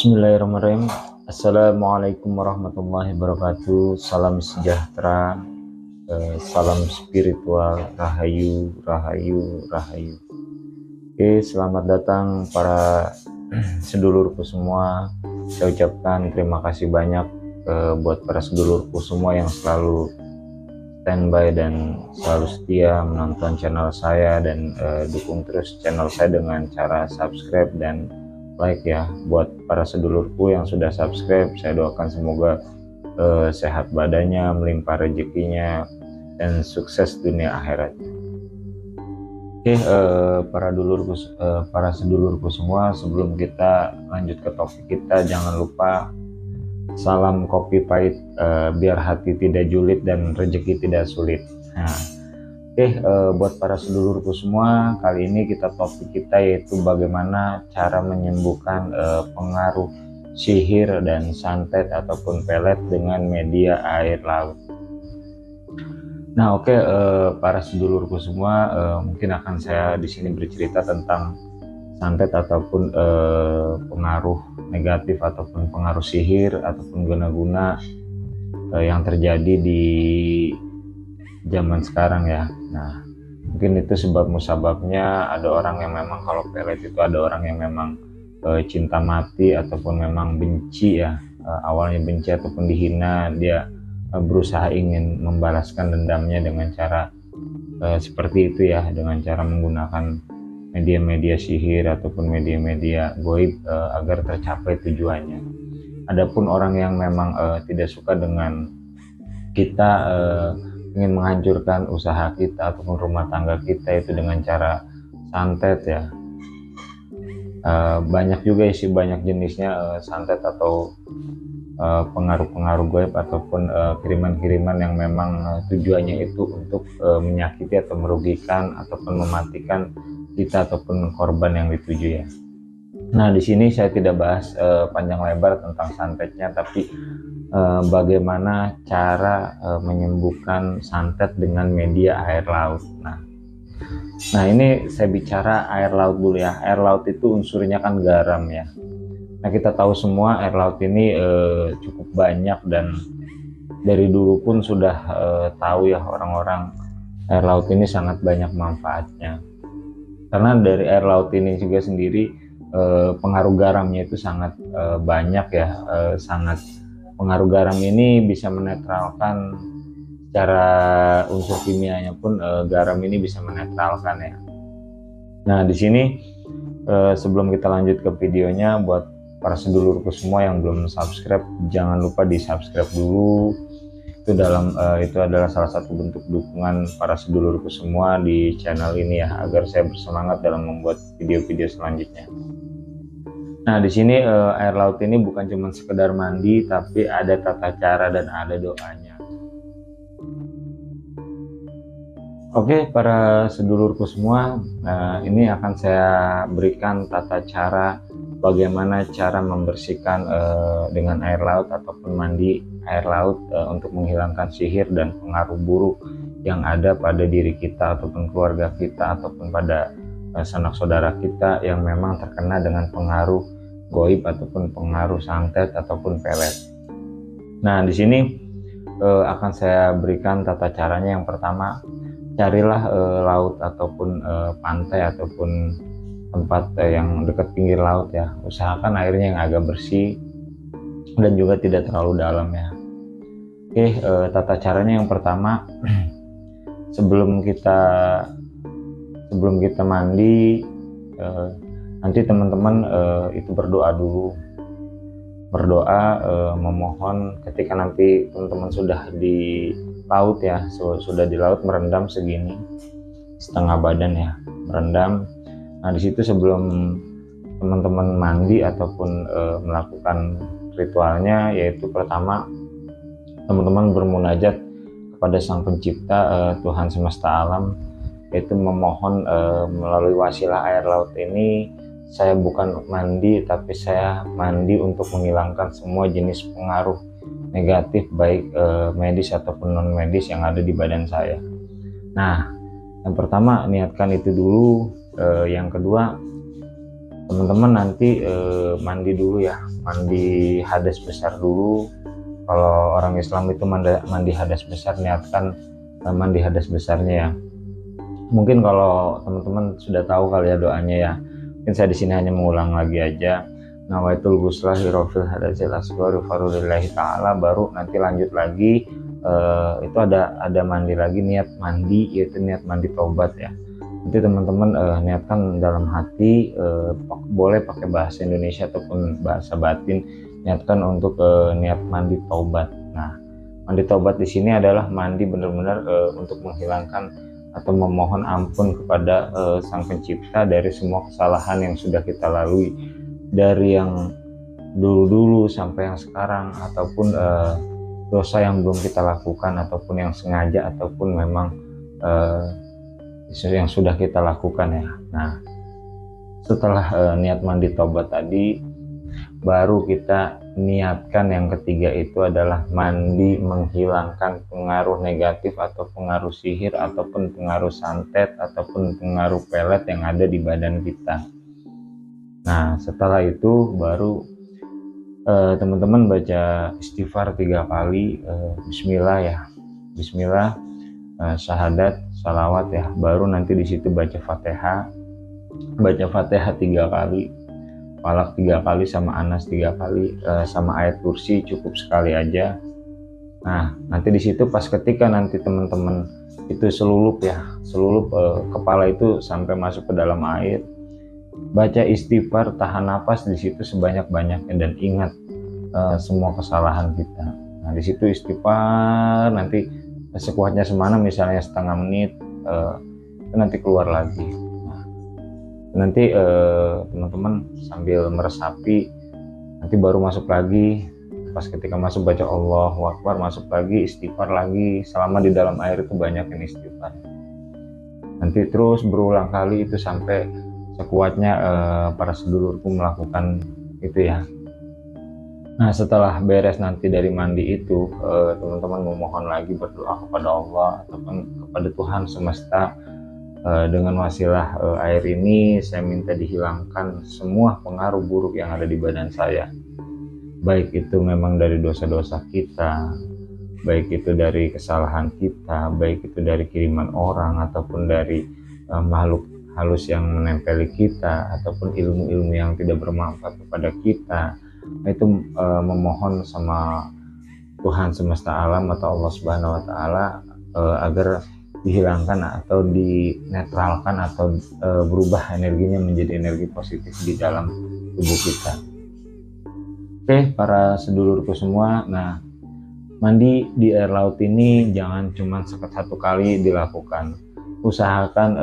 Bismillahirrahmanirrahim. Assalamualaikum warahmatullahi wabarakatuh. Salam sejahtera, salam spiritual, rahayu, rahayu, rahayu. Oke, selamat datang para sedulurku semua. Saya ucapkan terima kasih banyak buat para sedulurku semua yang selalu standby dan selalu setia menonton channel saya dan dukung terus channel saya dengan cara subscribe dan like ya. Buat para sedulurku yang sudah subscribe, saya doakan semoga sehat badannya, melimpah rezekinya, dan sukses dunia akhiratnya. Oke, para sedulurku semua, sebelum kita lanjut ke topik kita, jangan lupa salam kopi pahit, biar hati tidak julid dan rezeki tidak sulit. Nah, buat para sedulurku semua, kali ini topik kita yaitu bagaimana cara menyembuhkan pengaruh sihir dan santet ataupun pelet dengan media air laut. Nah, para sedulurku semua, mungkin akan saya di sini bercerita tentang santet ataupun pengaruh negatif ataupun pengaruh sihir ataupun guna-guna yang terjadi di zaman sekarang ya. Nah, mungkin itu sebab musababnya ada orang yang memang kalau pelet itu ada orang yang memang cinta mati ataupun memang benci ya, awalnya benci ataupun dihina, dia berusaha ingin membalaskan dendamnya dengan cara seperti itu ya, dengan cara menggunakan media-media sihir ataupun media-media goib agar tercapai tujuannya. Adapun orang yang memang tidak suka dengan kita ingin menghancurkan usaha kita ataupun rumah tangga kita itu dengan cara santet ya, banyak juga sih, banyak jenisnya santet atau pengaruh-pengaruh gaib ataupun kiriman-kiriman yang memang tujuannya itu untuk menyakiti atau merugikan ataupun mematikan kita ataupun korban yang dituju ya. Nah, di sini saya tidak bahas panjang lebar tentang santetnya, tapi bagaimana cara menyembuhkan santet dengan media air laut. Nah, ini saya bicara air laut dulu ya. Air laut itu unsurnya kan garam ya. Nah, kita tahu semua air laut ini cukup banyak, dan dari dulu pun sudah tahu ya orang-orang, air laut ini sangat banyak manfaatnya. Karena dari air laut ini juga sendiri pengaruh garamnya itu sangat banyak ya, pengaruh garam ini bisa menetralkan secara unsur kimianya pun, garam ini bisa menetralkan ya. Nah, di sini sebelum kita lanjut ke videonya, buat para sedulurku semua yang belum subscribe, jangan lupa di subscribe dulu. Itu adalah salah satu bentuk dukungan para sedulurku semua di channel ini ya, agar saya bersemangat dalam membuat video-video selanjutnya. Nah, di sini air laut ini bukan cuma sekedar mandi, tapi ada tata cara dan ada doanya. Oke, para sedulurku semua, ini akan saya berikan tata cara bagaimana cara membersihkan dengan air laut ataupun mandi air laut untuk menghilangkan sihir dan pengaruh buruk yang ada pada diri kita ataupun keluarga kita ataupun pada sanak saudara kita yang memang terkena dengan pengaruh goib ataupun pengaruh santet ataupun pelet. Nah, di sini akan saya berikan tata caranya. Yang pertama, carilah laut ataupun pantai ataupun tempat yang dekat pinggir laut ya. Usahakan airnya yang agak bersih dan juga tidak terlalu dalam ya. Tata caranya yang pertama, sebelum kita mandi, nanti teman-teman itu berdoa dulu, memohon ketika nanti teman-teman sudah di laut ya, sudah di laut merendam segini setengah badan ya, merendam. Nah, di situ sebelum teman-teman mandi ataupun melakukan ritualnya, yaitu pertama teman-teman bermunajat kepada Sang Pencipta, Tuhan semesta alam, yaitu memohon melalui wasilah air laut ini, saya bukan mandi, tapi saya mandi untuk menghilangkan semua jenis pengaruh negatif, baik medis ataupun non medis yang ada di badan saya. Nah, yang pertama niatkan itu dulu. Yang kedua, teman-teman nanti mandi dulu ya, mandi hadas besar dulu. Kalau orang Islam itu mandi hadas besar, niatkan mandi hadas besarnya ya. Mungkin kalau teman-teman sudah tahu kali ya doanya ya, mungkin saya di sini hanya mengulang lagi aja. Nawaitul ghusla hirofil hadazil asghari farulillahi ta'ala, baru nanti lanjut lagi. Itu ada mandi lagi, niat mandi, yaitu niat mandi taubat ya. Nanti teman-teman niatkan dalam hati, boleh pakai bahasa Indonesia ataupun bahasa batin, niatkan untuk niat mandi taubat. Nah, mandi taubat di sini adalah mandi benar-benar untuk menghilangkan atau memohon ampun kepada Sang Pencipta dari semua kesalahan yang sudah kita lalui, dari yang dulu-dulu sampai yang sekarang, ataupun dosa yang belum kita lakukan, ataupun yang sengaja, ataupun memang yang sudah kita lakukan ya. Nah, setelah niat mandi taubat tadi, baru kita niatkan yang ketiga, itu adalah mandi menghilangkan pengaruh negatif atau pengaruh sihir ataupun pengaruh santet ataupun pengaruh pelet yang ada di badan kita. Nah, setelah itu baru teman-teman baca istighfar 3 kali, bismillah ya, bismillah, syahadat, salawat ya. Baru nanti di situ baca Fatihah 3 kali, Falak 3 kali, sama Anas 3 kali, sama ayat kursi cukup sekali aja. Nah, nanti di situ pas ketika nanti teman-teman itu selulup ya, kepala itu sampai masuk ke dalam air, baca istighfar, tahan napas di situ sebanyak-banyaknya, dan ingat semua kesalahan kita. Nah, di situ istighfar nanti sekuatnya semana, misalnya setengah menit, nanti keluar lagi. Nanti teman-teman sambil meresapi, nanti baru masuk lagi. Pas ketika masuk baca Allahu Akbar, masuk lagi, istighfar lagi. Selama di dalam air itu banyakin istighfar. Nanti terus berulang kali itu sampai sekuatnya para sedulurku melakukan itu ya. Nah, setelah beres nanti dari mandi itu, teman-teman memohon lagi, berdoa kepada Allah ataupun kepada Tuhan semesta. Dengan wasilah air ini, saya minta dihilangkan semua pengaruh buruk yang ada di badan saya, baik itu memang dari dosa-dosa kita, baik itu dari kesalahan kita, baik itu dari kiriman orang ataupun dari makhluk halus yang menempeli kita, ataupun ilmu-ilmu yang tidak bermanfaat kepada kita. Nah, itu memohon sama Tuhan semesta alam atau Allah Subhanahu wa Ta'ala agar dihilangkan atau dinetralkan atau berubah energinya menjadi energi positif di dalam tubuh kita. Oke, para sedulurku semua, nah, mandi di air laut ini jangan cuma satu kali dilakukan. Usahakan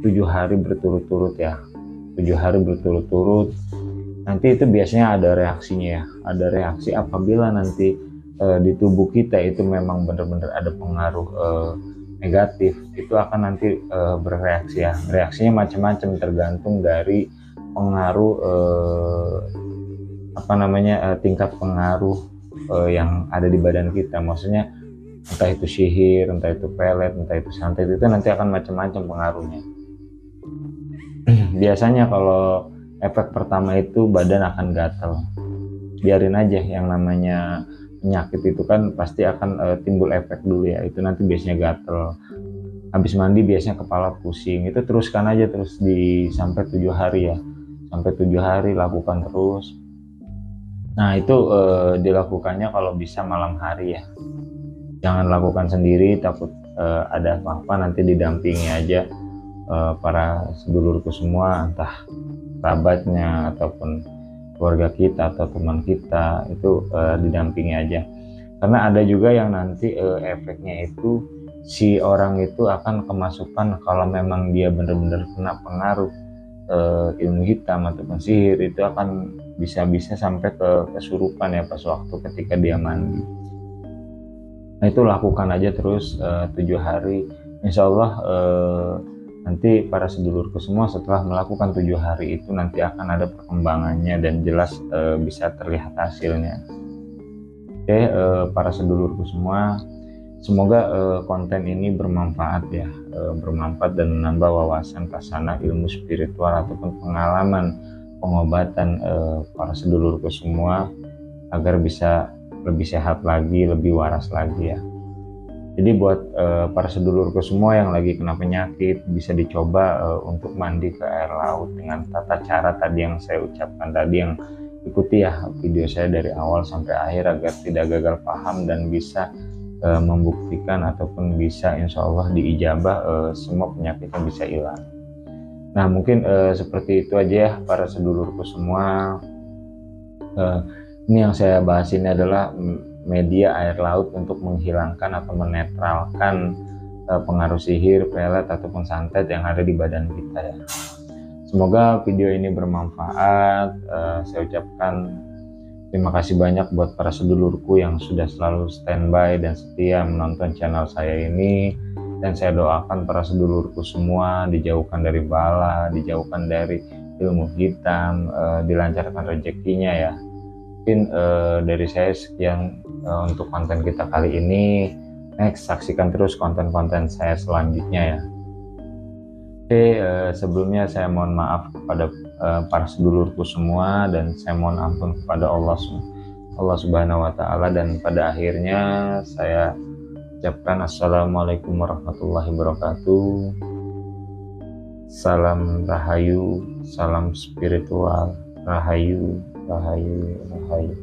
7 hari berturut-turut ya, 7 hari berturut-turut. Nanti itu biasanya ada reaksinya ya, ada reaksi apabila nanti di tubuh kita itu memang benar-benar ada pengaruh negatif, itu akan nanti bereaksi ya. Reaksinya macam-macam tergantung dari pengaruh tingkat pengaruh yang ada di badan kita. Maksudnya entah itu sihir, entah itu pelet, entah itu santet, itu nanti akan macam-macam pengaruhnya. Biasanya kalau efek pertama itu badan akan gatal. Biarin aja, yang namanya penyakit itu kan pasti akan timbul efek dulu ya. Itu nanti biasanya gatel, habis mandi biasanya kepala pusing. Itu teruskan aja terus sampai 7 hari ya, sampai 7 hari lakukan terus. Nah, itu dilakukannya kalau bisa malam hari ya, jangan lakukan sendiri, takut ada apa-apa, nanti didampingi aja para sedulurku semua, entah kerabatnya ataupun keluarga kita atau teman kita, itu didampingi aja. Karena ada juga yang nanti efeknya itu si orang itu akan kemasukan, kalau memang dia benar-benar kena pengaruh ilmu hitam ataupun sihir, itu akan bisa sampai ke kesurupan ya pas waktu ketika dia mandi. Nah, itu lakukan aja terus 7 hari. Insya Allah nanti para sedulurku semua setelah melakukan 7 hari itu nanti akan ada perkembangannya dan jelas bisa terlihat hasilnya. Oke, para sedulurku semua, Semoga konten ini bermanfaat ya, bermanfaat dan menambah wawasan kasana ilmu spiritual ataupun pengalaman pengobatan para sedulurku semua agar bisa lebih sehat lagi, lebih waras lagi ya. Jadi buat para sedulurku semua yang lagi kena penyakit bisa dicoba untuk mandi ke air laut dengan tata cara tadi yang saya ucapkan tadi, yang ikuti ya video saya dari awal sampai akhir agar tidak gagal paham dan bisa membuktikan ataupun bisa insya Allah diijabah, semua penyakitnya bisa hilang. Nah mungkin seperti itu aja ya para sedulurku semua. Uh, ini yang saya bahas ini adalah media air laut untuk menghilangkan atau menetralkan pengaruh sihir, pelet ataupun santet yang ada di badan kita ya. Semoga video ini bermanfaat. Saya ucapkan terima kasih banyak buat para sedulurku yang sudah selalu standby dan setia menonton channel saya ini. Dan saya doakan para sedulurku semua dijauhkan dari bala, dijauhkan dari ilmu hitam, dilancarkan rezekinya ya. Mungkin dari saya sekian untuk konten kita kali ini. Next, saksikan terus konten-konten saya selanjutnya ya. Oke, sebelumnya saya mohon maaf kepada para sedulurku semua dan saya mohon ampun kepada Allah Subhanahu wa taala, dan pada akhirnya saya ucapkan assalamualaikum warahmatullahi wabarakatuh. Salam rahayu, salam spiritual, rahayu, rahayu, rahayu.